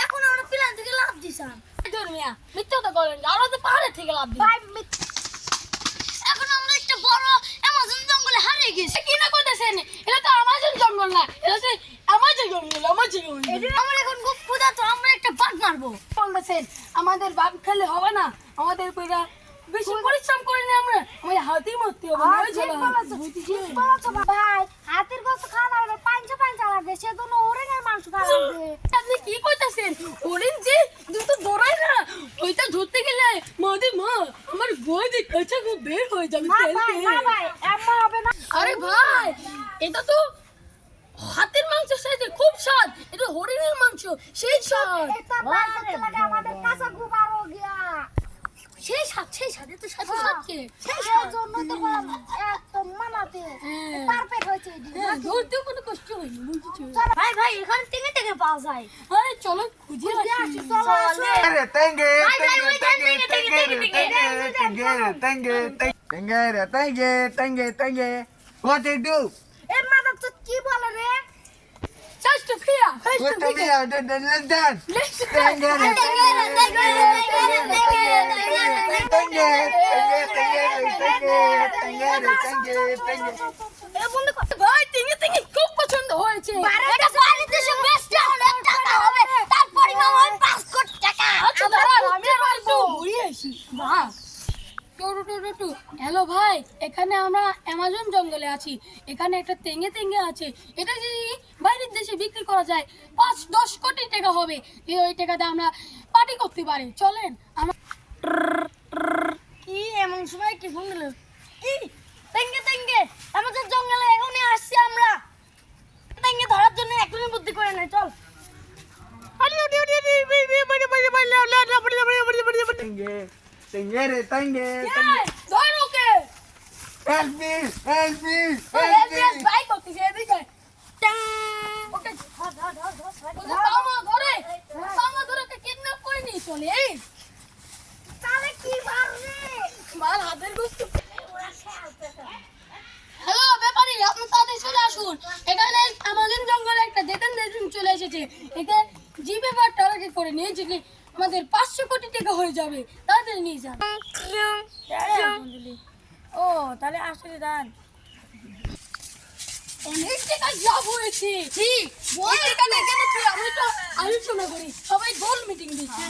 এখন আমরা প্ল্যান থেকে লাভ দিছাম মিয়া মিথ্যা তো বলেন আমরা তো পাহাড়ে থেকে লাভ দিই এখন আমরা একটা বড় অ্যামাজন জঙ্গলে হারিয়ে গেছি কি না করতেছেন এটা তো আমাজন জঙ্গল না এটা হচ্ছে আমাজন জঙ্গল আমরা এখন খুব ক্ষুধা তো আমরা একটা বাঘ মারবো বলতেছেন আমাদের বাঘ খেলে হবে না আমাদের পুরা বেশি পরিশ্রম করে না আমরা আমাদের হাতেই মরতে হবে ভাই হাতের গোস্ত খাওয়া লাগবে পাঁচা লাগবে সেজন্য ওরেঙের মাংস খাওয়া লাগবে আপনি কি কইতাছেন ওরেন যে দুটো দৌড়ায় না ওইটা ধরতে গেলে মাদি মা আমার বই কাছে বের হয়ে যাবে ভাই এমন হবে না আরে ভাই এটা তো হাতের মাংসের সাথে খুব স্বাদ এটা হরিণের মাংস সেই স্বাদ এটা বাইরে লাগে আমাদের কাঁচা গুবার হয়ে গিয়া সেই স্বাদ এটা সাথে সাথে সেই জন্য তো বললাম একদম মানাতে পারফেক্ট হয়েছে ধরতেও কোনো কষ্ট হয়নি বুঝছো ভাই এখানে থেকে পাওয়া যায় আরে চলো খুঁজে আসি চলো Tenge. What they do? এর মাথা তো কি বলে রে Just to fear. What the hell? Let's dance. ভাই তিনগে তিনগে খুব পছন্দ হয়েছে এটা বাইরের দেশে বেস্ট অনেক টাকা হবে তার পরিমাণ 5 কোটি টাকা আচ্ছা দাঁড়ান আমি আবার একটু ঘুরে আসি বাহ হ্যালো ভাই এখানে আমরা অ্যামাজন জঙ্গলে আছি এখানে একটা তেঙ্গে আছে এটা যদি বাইরের দেশে বিক্রি করা যায় 5-10 কোটি টাকা হবে ওই টাকাতে আমরা পার্টি করতে পারি চলেন আমরা কি এমন সময় কি ফোন দিল কি তেঙ্গে আমাদের জঙ্গলে এখনই আসছি আমরা তেঙ্গে ধরার জন্য এখনই বুদ্ধি করে নাই চল Tenge. ধর ওকে Help me. ভাই করতেছে এদিকে ওকে ধরে কিডন্যাপ করে নিয়ে চলে তাহলে কি মারবে মাল হাতের গোস্ত হ্যালো ব্যাপারী আপনি তাদের চলে আসুন এখানে আমাদের জঙ্গলে একটা দেখেন চলে এসেছে একে জিপে বা ট্রাকে করে নিয়ে গেলে আমাদের 500 কোটি টাকা হয়ে যাবে তাদের নিয়ে যান ও তাহলে আসলে দান অনেক টাকা লাভ হয়েছে ঠিক বল এখানে কেন তুই আমি তো আলোচনা করি সবাই গোল মিটিং দিচ্ছি